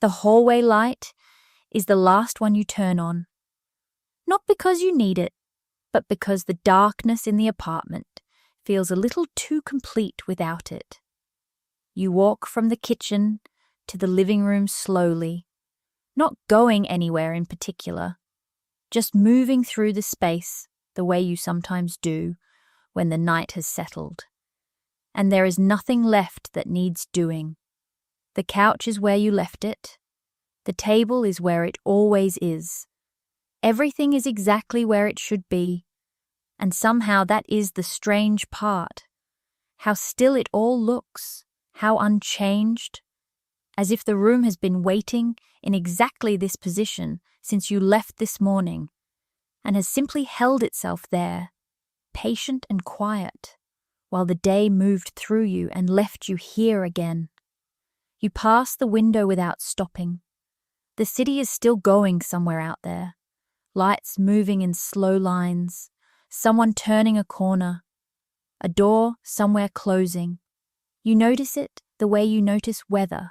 The hallway light is the last one you turn on. Not because you need it, but because the darkness in the apartment feels a little too complete without it. You walk from the kitchen to the living room slowly, not going anywhere in particular, just moving through the space the way you sometimes do when the night has settled. And there is nothing left that needs doing. The couch is where you left it. The table is where it always is. Everything is exactly where it should be. And somehow that is the strange part. How still it all looks, how unchanged, as if the room has been waiting in exactly this position since you left this morning, and has simply held itself there, patient and quiet, while the day moved through you and left you here again. You pass the window without stopping. The city is still going somewhere out there, lights moving in slow lines, someone turning a corner, a door somewhere closing. You notice it the way you notice weather,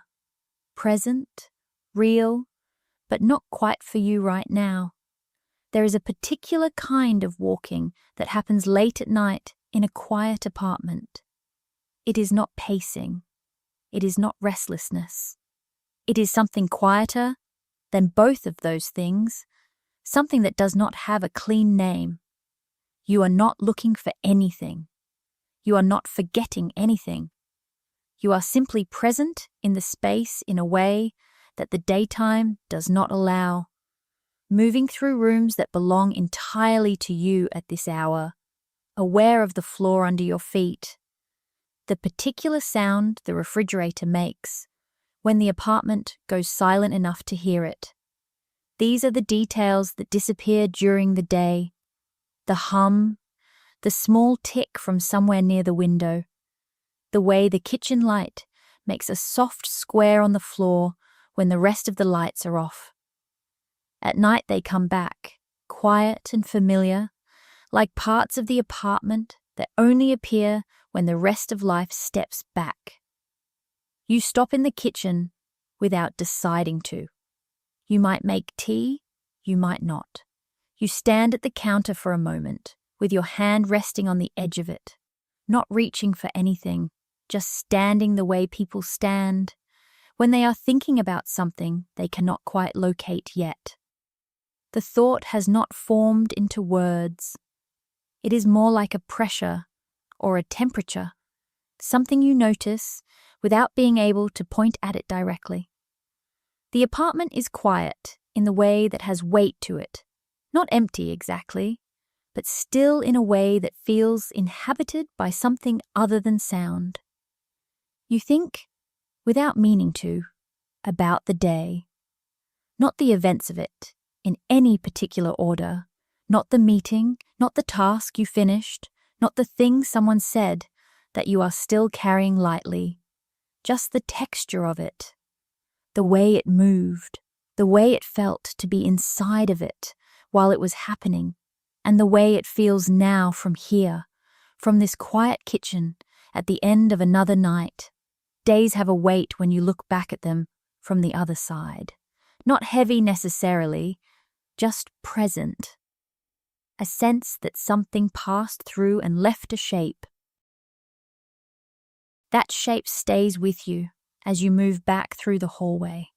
present, real, but not quite for you right now. There is a particular kind of walking that happens late at night in a quiet apartment. It is not pacing. It is not restlessness. It is something quieter than both of those things, something that does not have a clean name. You are not looking for anything. You are not forgetting anything. You are simply present in the space in a way that the daytime does not allow, moving through rooms that belong entirely to you at this hour, aware of the floor under your feet, the particular sound the refrigerator makes when the apartment goes silent enough to hear it. These are the details that disappear during the day, the hum, the small tick from somewhere near the window, the way the kitchen light makes a soft square on the floor when the rest of the lights are off. At night they come back, quiet and familiar, like parts of the apartment that only appear when the rest of life steps back. You stop in the kitchen without deciding to. You might make tea, you might not. You stand at the counter for a moment, with your hand resting on the edge of it, not reaching for anything, just standing the way people stand when they are thinking about something they cannot quite locate yet. The thought has not formed into words. It is more like a pressure or a temperature, something you notice without being able to point at it directly. The apartment is quiet in the way that has weight to it, not empty exactly, but still in a way that feels inhabited by something other than sound. You think, without meaning to, about the day, not the events of it, in any particular order, not the meeting, not the task you finished, not the thing someone said that you are still carrying lightly, just the texture of it, the way it moved, the way it felt to be inside of it while it was happening, and the way it feels now from here, from this quiet kitchen at the end of another night. Days have a weight when you look back at them from the other side. Not heavy necessarily, just present. A sense that something passed through and left a shape. That shape stays with you as you move back through the hallway.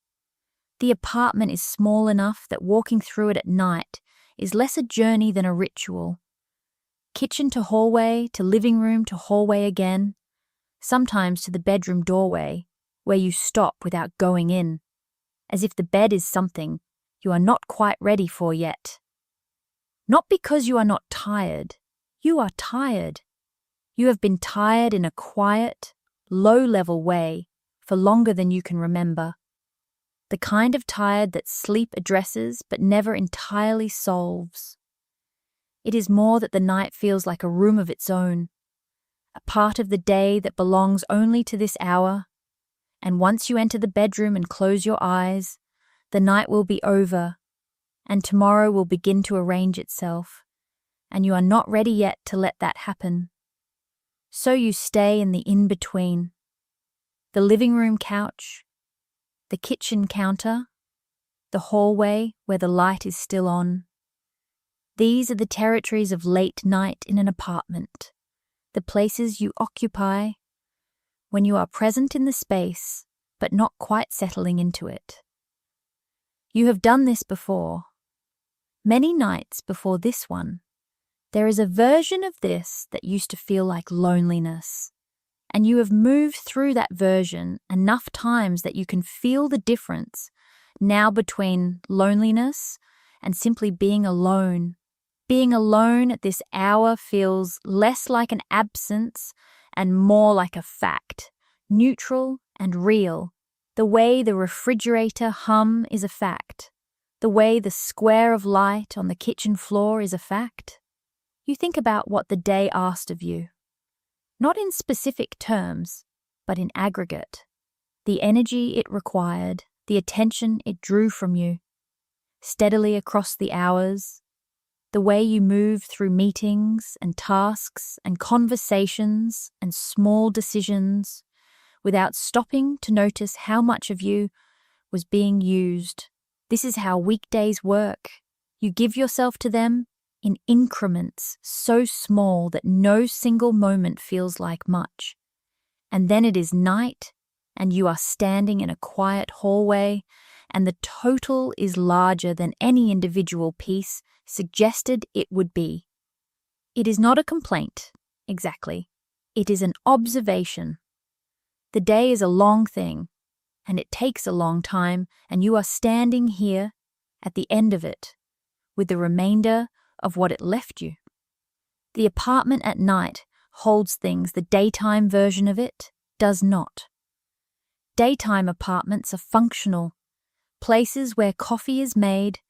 The apartment is small enough that walking through it at night is less a journey than a ritual. Kitchen to hallway, to living room to hallway again, sometimes to the bedroom doorway, where you stop without going in, as if the bed is something you are not quite ready for yet. Not because you are not tired. You are tired. You have been tired in a quiet, low-level way for longer than you can remember. The kind of tired that sleep addresses but never entirely solves. It is more that the night feels like a room of its own, a part of the day that belongs only to this hour, and once you enter the bedroom and close your eyes, the night will be over, and tomorrow will begin to arrange itself, and you are not ready yet to let that happen. So you stay in the in-between. The living room couch, the kitchen counter, the hallway where the light is still on. These are the territories of late night in an apartment, the places you occupy when you are present in the space but not quite settling into it. You have done this before. Many nights before this one, there is a version of this that used to feel like loneliness, and you have moved through that version enough times that you can feel the difference now between loneliness and simply being alone. Being alone at this hour feels less like an absence and more like a fact, neutral and real. The way the refrigerator hum is a fact. The way the square of light on the kitchen floor is a fact. You think about what the day asked of you, not in specific terms, but in aggregate. The energy it required, the attention it drew from you, steadily across the hours, the way you moved through meetings and tasks and conversations and small decisions without stopping to notice how much of you was being used. This is how weekdays work. You give yourself to them in increments so small that no single moment feels like much. And then it is night, and you are standing in a quiet hallway, and the total is larger than any individual piece suggested it would be. It is not a complaint, exactly. It is an observation. The day is a long thing, and it takes a long time, and you are standing here at the end of it, with the remainder of what it left you. The apartment at night holds things the daytime version of it does not. Daytime apartments are functional, places where coffee is made,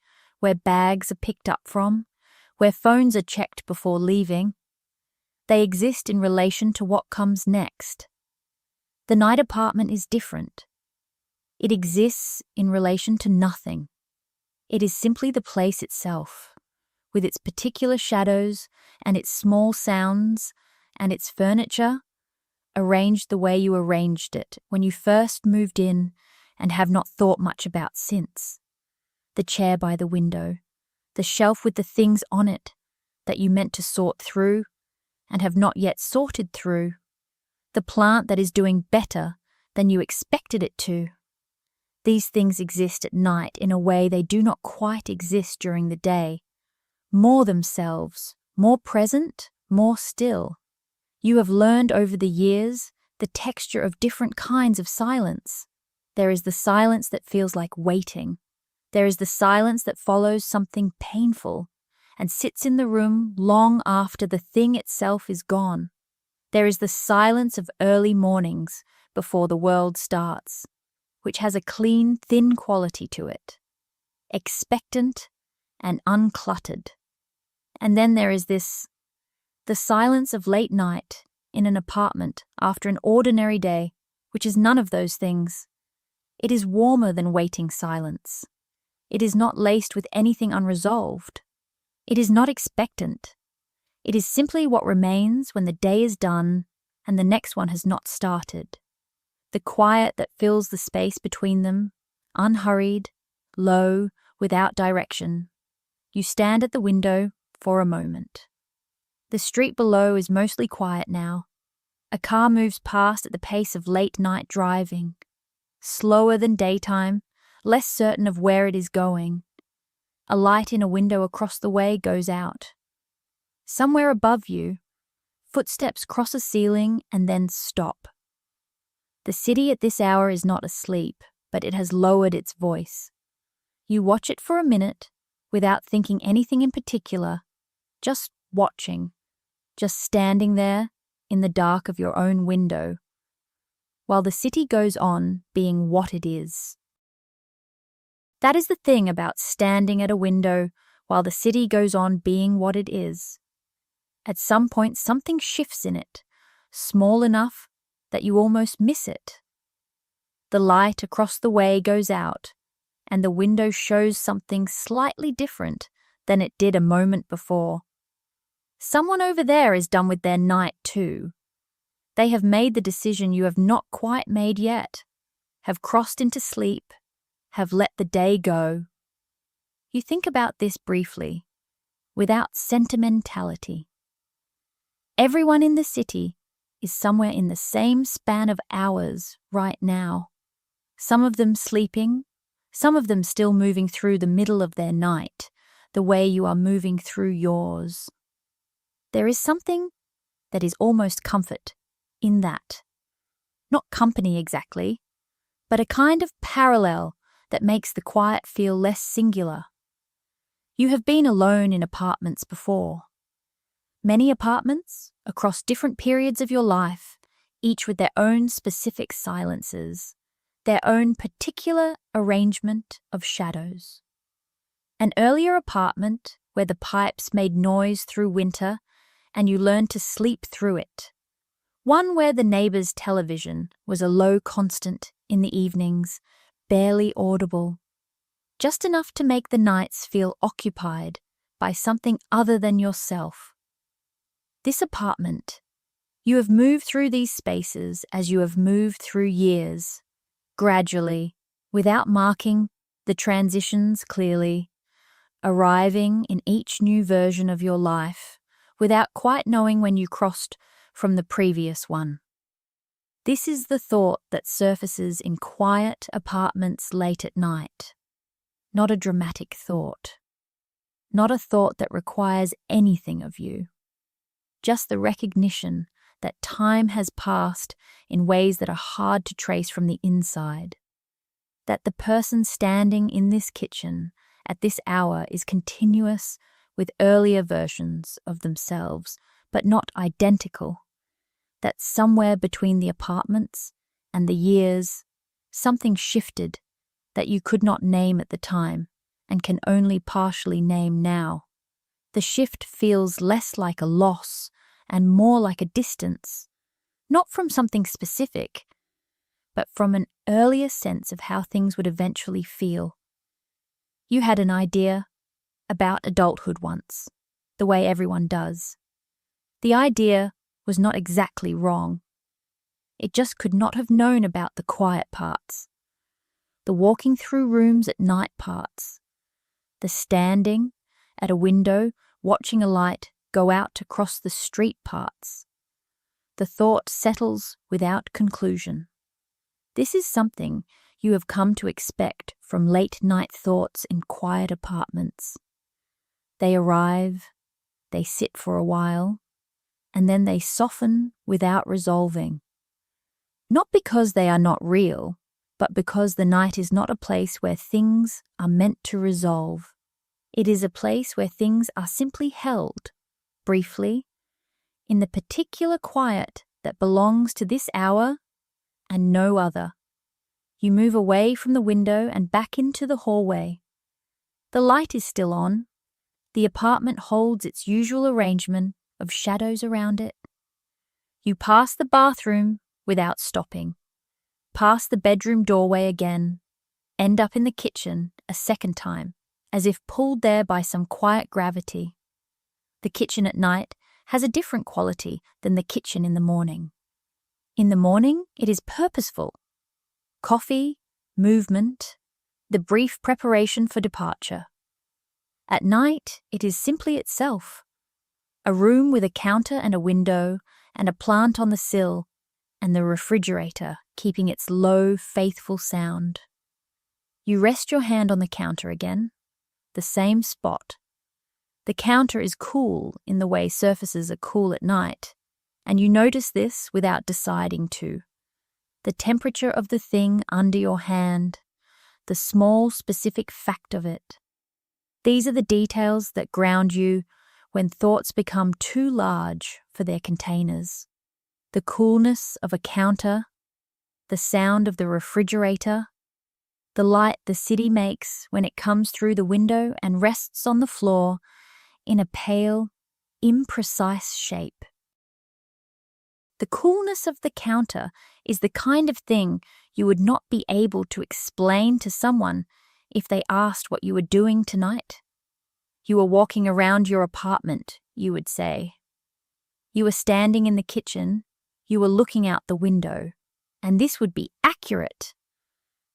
where bags are picked up from, where phones are checked before leaving. They exist in relation to what comes next. The night apartment is different. It exists in relation to nothing. It is simply the place itself, with its particular shadows and its small sounds and its furniture, arranged the way you arranged it when you first moved in and have not thought much about since. The chair by the window, the shelf with the things on it that you meant to sort through and have not yet sorted through, the plant that is doing better than you expected it to. These things exist at night in a way they do not quite exist during the day. More themselves, more present, more still. You have learned over the years the texture of different kinds of silence. There is the silence that feels like waiting. There is the silence that follows something painful and sits in the room long after the thing itself is gone. There is the silence of early mornings before the world starts, which has a clean, thin quality to it, expectant and uncluttered. And then there is the silence of late night in an apartment after an ordinary day, which is none of those things. It is warmer than waiting silence. It is not laced with anything unresolved. It is not expectant. It is simply what remains when the day is done and the next one has not started. The quiet that fills the space between them, unhurried, low, without direction. You stand at the window for a moment. The street below is mostly quiet now. A car moves past at the pace of late-night driving, slower than daytime, less certain of where it is going. A light in a window across the way goes out. Somewhere above you, footsteps cross a ceiling and then stop. The city at this hour is not asleep, but it has lowered its voice. You watch it for a minute, without thinking anything in particular, just watching, just standing there in the dark of your own window, while the city goes on being what it is. That is the thing about standing at a window while the city goes on being what it is. At some point, something shifts in it, small enough that you almost miss it. The light across the way goes out, and the window shows something slightly different than it did a moment before. Someone over there is done with their night too. They have made the decision you have not quite made yet. have crossed into sleep, have let the day go. You think about this briefly, without sentimentality. Everyone in the city is somewhere in the same span of hours right now. Some of them sleeping, some of them still moving through the middle of their night, the way you are moving through yours. There is something that is almost comfort in that. Not company exactly, but a kind of parallel that makes the quiet feel less singular. You have been alone in apartments before. Many apartments, across different periods of your life, each with their own specific silences, their own particular arrangement of shadows. An earlier apartment where the pipes made noise through winter and you learned to sleep through it. One where the neighbour's television was a low constant in the evenings, barely audible, just enough to make the nights feel occupied by something other than yourself. This apartment, you have moved through these spaces as you have moved through years, gradually, without marking the transitions clearly, arriving in each new version of your life without quite knowing when you crossed from the previous one. This is the thought that surfaces in quiet apartments late at night. Not a dramatic thought. Not a thought that requires anything of you. Just the recognition that time has passed in ways that are hard to trace from the inside. That the person standing in this kitchen at this hour is continuous with earlier versions of themselves, but not identical. That somewhere between the apartments and the years, something shifted that you could not name at the time and can only partially name now. The shift feels less like a loss and more like a distance, not from something specific, but from an earlier sense of how things would eventually feel. You had an idea about adulthood once, the way everyone does. The idea was not exactly wrong. It just could not have known about the quiet parts, the walking through rooms at night parts, the standing at a window watching a light go out across the street parts. The thought settles without conclusion. This is something you have come to expect from late-night thoughts in quiet apartments. They arrive, they sit for a while, and then they soften without resolving. Not because they are not real, but because the night is not a place where things are meant to resolve. It is a place where things are simply held, briefly, in the particular quiet that belongs to this hour and no other. You move away from the window and back into the hallway. The light is still on. The apartment holds its usual arrangement of shadows around it. You pass the bathroom without stopping, pass the bedroom doorway again, end up in the kitchen a second time, as if pulled there by some quiet gravity. The kitchen at night has a different quality than the kitchen in the morning. In the morning, it is purposeful. Coffee, movement, the brief preparation for departure. At night, it is simply itself. A room with a counter and a window, and a plant on the sill, and the refrigerator keeping its low, faithful sound. You rest your hand on the counter again, the same spot. The counter is cool in the way surfaces are cool at night, and you notice this without deciding to. The temperature of the thing under your hand, the small specific fact of it. These are the details that ground you when thoughts become too large for their containers. The coolness of a counter, the sound of the refrigerator, the light the city makes when it comes through the window and rests on the floor in a pale, imprecise shape. The coolness of the counter is the kind of thing you would not be able to explain to someone if they asked what you were doing tonight. You were walking around your apartment, you would say. You were standing in the kitchen, you were looking out the window, and this would be accurate.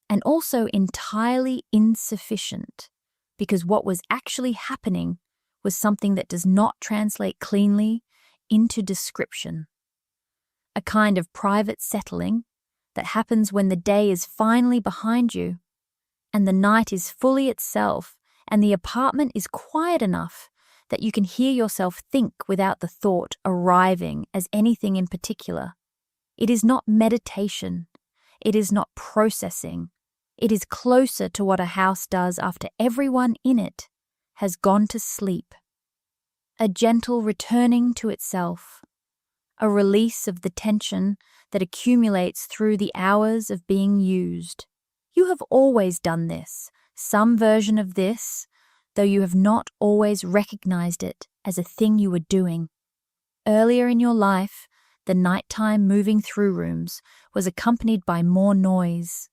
and also entirely insufficient, because what was actually happening was something that does not translate cleanly into description. A kind of private settling that happens when the day is finally behind you and the night is fully itself and the apartment is quiet enough that you can hear yourself think without the thought arriving as anything in particular. It is not meditation. It is not processing. It is closer to what a house does after everyone in it has gone to sleep. A gentle returning to itself. A release of the tension that accumulates through the hours of being used. You have always done this, some version of this, though you have not always recognized it as a thing you were doing. Earlier in your life, the nighttime moving through rooms was accompanied by more noise.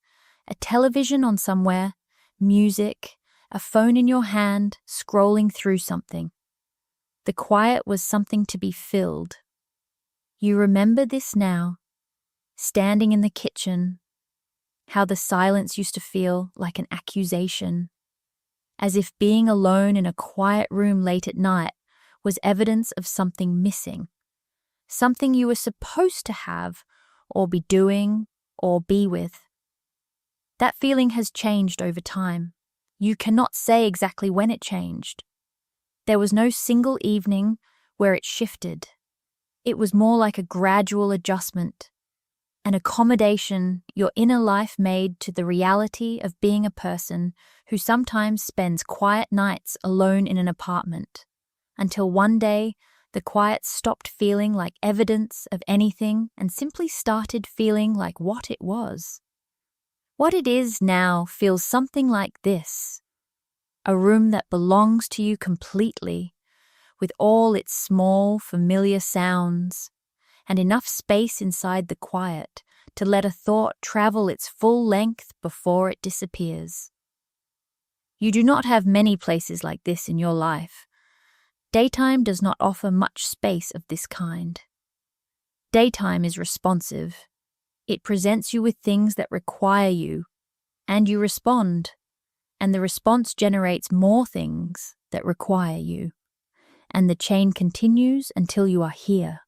A television on somewhere, music, a phone in your hand, scrolling through something. The quiet was something to be filled. You remember this now, standing in the kitchen, how the silence used to feel like an accusation, as if being alone in a quiet room late at night was evidence of something missing, something you were supposed to have or be doing or be with. That feeling has changed over time. You cannot say exactly when it changed. There was no single evening where it shifted. It was more like a gradual adjustment, an accommodation your inner life made to the reality of being a person who sometimes spends quiet nights alone in an apartment, until one day the quiet stopped feeling like evidence of anything and simply started feeling like what it was. What it is now feels something like this: a room that belongs to you completely, with all its small, familiar sounds, and enough space inside the quiet to let a thought travel its full length before it disappears. You do not have many places like this in your life. Daytime does not offer much space of this kind. Daytime is responsive. It presents you with things that require you, and you respond, and the response generates more things that require you, and the chain continues until you are here,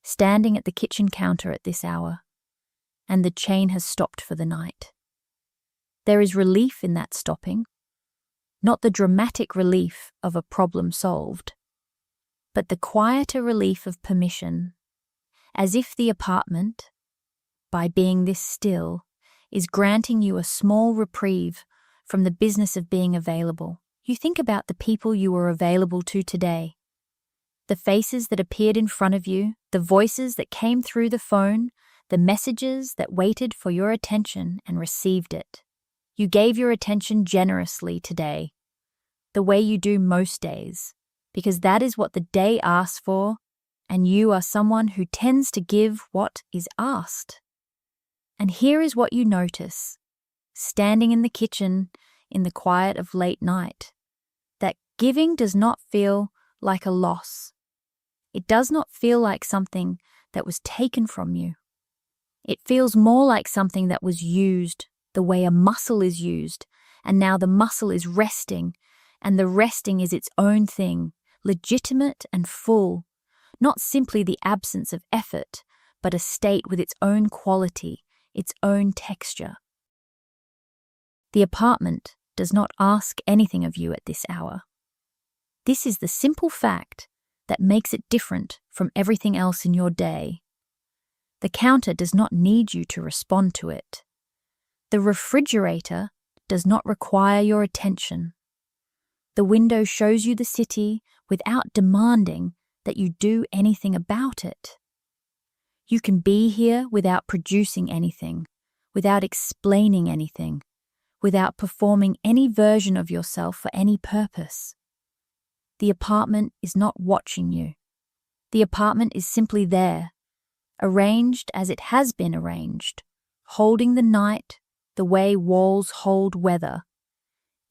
standing at the kitchen counter at this hour, and the chain has stopped for the night. There is relief in that stopping, not the dramatic relief of a problem solved, but the quieter relief of permission, as if the apartment, by being this still, is granting you a small reprieve from the business of being available. You think about the people you were available to today, the faces that appeared in front of you, the voices that came through the phone, the messages that waited for your attention and received it. You gave your attention generously today, the way you do most days, because that is what the day asks for, and you are someone who tends to give what is asked. And here is what you notice, standing in the kitchen in the quiet of late night, that giving does not feel like a loss. It does not feel like something that was taken from you. It feels more like something that was used the way a muscle is used, and now the muscle is resting, and the resting is its own thing, legitimate and full, not simply the absence of effort, but a state with its own quality, its own texture. The apartment does not ask anything of you at this hour. This is the simple fact that makes it different from everything else in your day. The counter does not need you to respond to it. The refrigerator does not require your attention. The window shows you the city without demanding that you do anything about it. You can be here without producing anything, without explaining anything, without performing any version of yourself for any purpose. The apartment is not watching you. The apartment is simply there, arranged as it has been arranged, holding the night the way walls hold weather,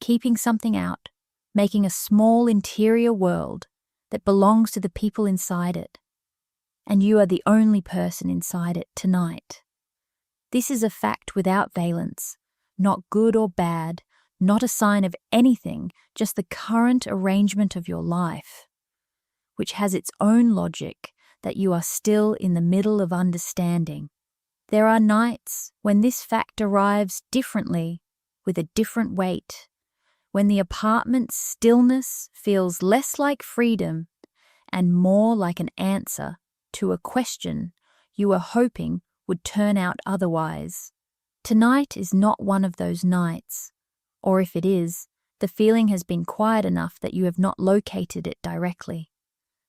keeping something out, making a small interior world that belongs to the people inside it. And you are the only person inside it tonight. This is a fact without valence, not good or bad, not a sign of anything, just the current arrangement of your life, which has its own logic that you are still in the middle of understanding. There are nights when this fact arrives differently, with a different weight, when the apartment's stillness feels less like freedom and more like an answer to a question you were hoping would turn out otherwise. Tonight is not one of those nights, or if it is, the feeling has been quiet enough that you have not located it directly.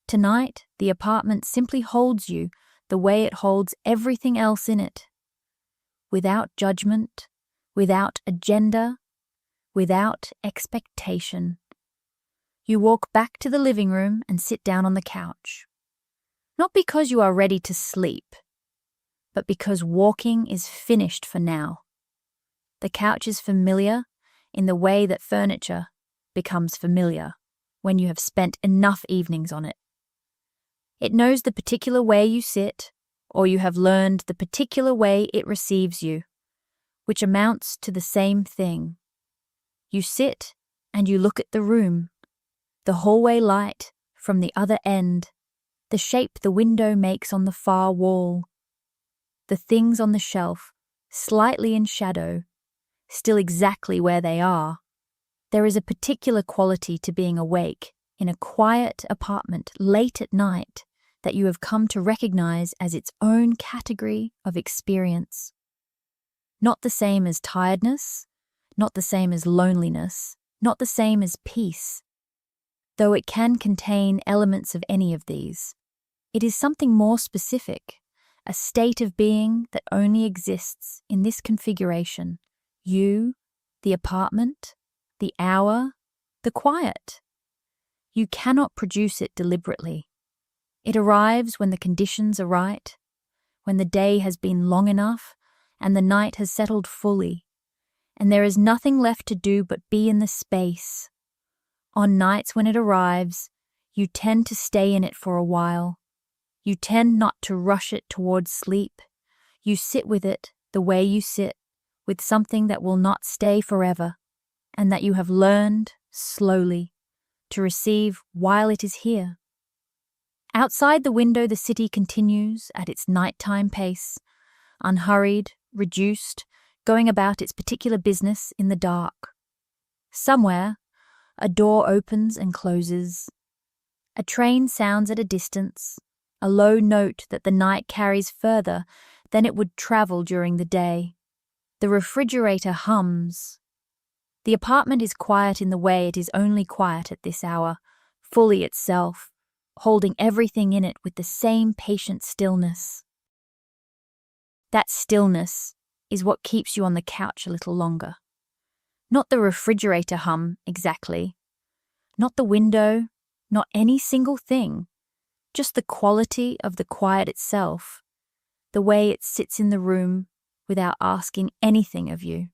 Tonight, the apartment simply holds you the way it holds everything else in it, without judgment, without agenda, without expectation. You walk back to the living room and sit down on the couch. Not because you are ready to sleep, but because walking is finished for now. The couch is familiar in the way that furniture becomes familiar when you have spent enough evenings on it. It knows the particular way you sit, or you have learned the particular way it receives you, which amounts to the same thing. You sit and you look at the room, the hallway light from the other end, the shape the window makes on the far wall, the things on the shelf, slightly in shadow, still exactly where they are. There is a particular quality to being awake in a quiet apartment late at night that you have come to recognize as its own category of experience. Not the same as tiredness, not the same as loneliness, not the same as peace. Though it can contain elements of any of these, it is something more specific, a state of being that only exists in this configuration. You, the apartment, the hour, the quiet. You cannot produce it deliberately. It arrives when the conditions are right, when the day has been long enough and the night has settled fully, and there is nothing left to do but be in the space. On nights when it arrives, you tend to stay in it for a while. You tend not to rush it towards sleep. You sit with it the way you sit, with something that will not stay forever, and that you have learned, slowly, to receive while it is here. Outside the window the city continues at its nighttime pace, unhurried, reduced, going about its particular business in the dark. Somewhere, a door opens and closes. A train sounds at a distance, a low note that the night carries further than it would travel during the day. The refrigerator hums. The apartment is quiet in the way it is only quiet at this hour, fully itself, holding everything in it with the same patient stillness. That stillness is what keeps you on the couch a little longer. Not the refrigerator hum, exactly. Not the window, not any single thing. Just the quality of the quiet itself, the way it sits in the room without asking anything of you.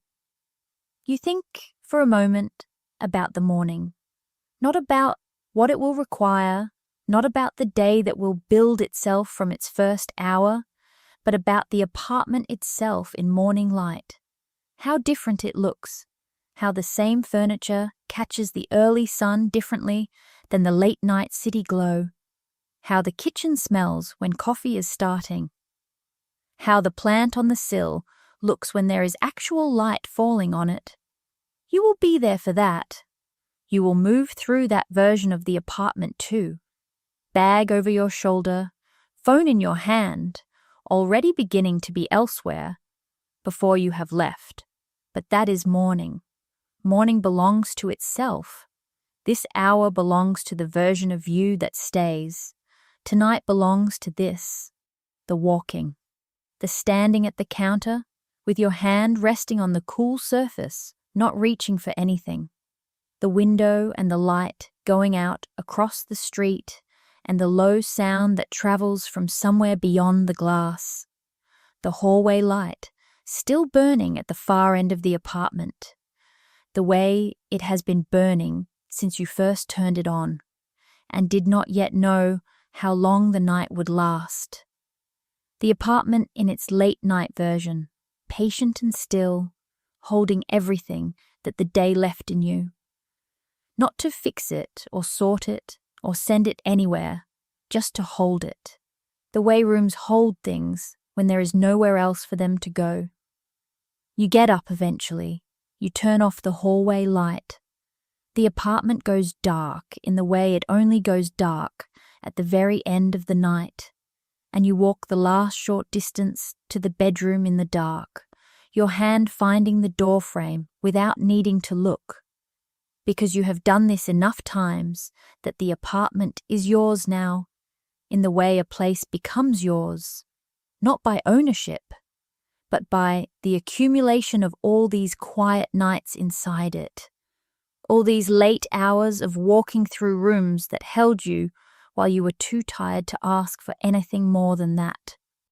You think, for a moment, about the morning. Not about what it will require, not about the day that will build itself from its first hour, but about the apartment itself in morning light. How different it looks, how the same furniture catches the early sun differently than the late night city glow, how the kitchen smells when coffee is starting, how the plant on the sill looks when there is actual light falling on it. You will be there for that. You will move through that version of the apartment too. Bag over your shoulder, phone in your hand, already beginning to be elsewhere before you have left. But that is morning. Morning belongs to itself. This hour belongs to the version of you that stays. Tonight belongs to this, the walking, the standing at the counter with your hand resting on the cool surface, not reaching for anything. The window and the light going out across the street and the low sound that travels from somewhere beyond the glass. The hallway light still burning at the far end of the apartment, the way it has been burning since you first turned it on and did not yet know how long the night would last. The apartment in its late night version, patient and still, holding everything that the day left in you. Not to fix it or sort it or send it anywhere, just to hold it. The way rooms hold things when there is nowhere else for them to go. You get up eventually. You turn off the hallway light. The apartment goes dark in the way it only goes dark at the very end of the night, and you walk the last short distance to the bedroom in the dark, your hand finding the doorframe without needing to look, because you have done this enough times that the apartment is yours now, in the way a place becomes yours, not by ownership, but by the accumulation of all these quiet nights inside it, all these late hours of walking through rooms that held you while you were too tired to ask for anything more than that.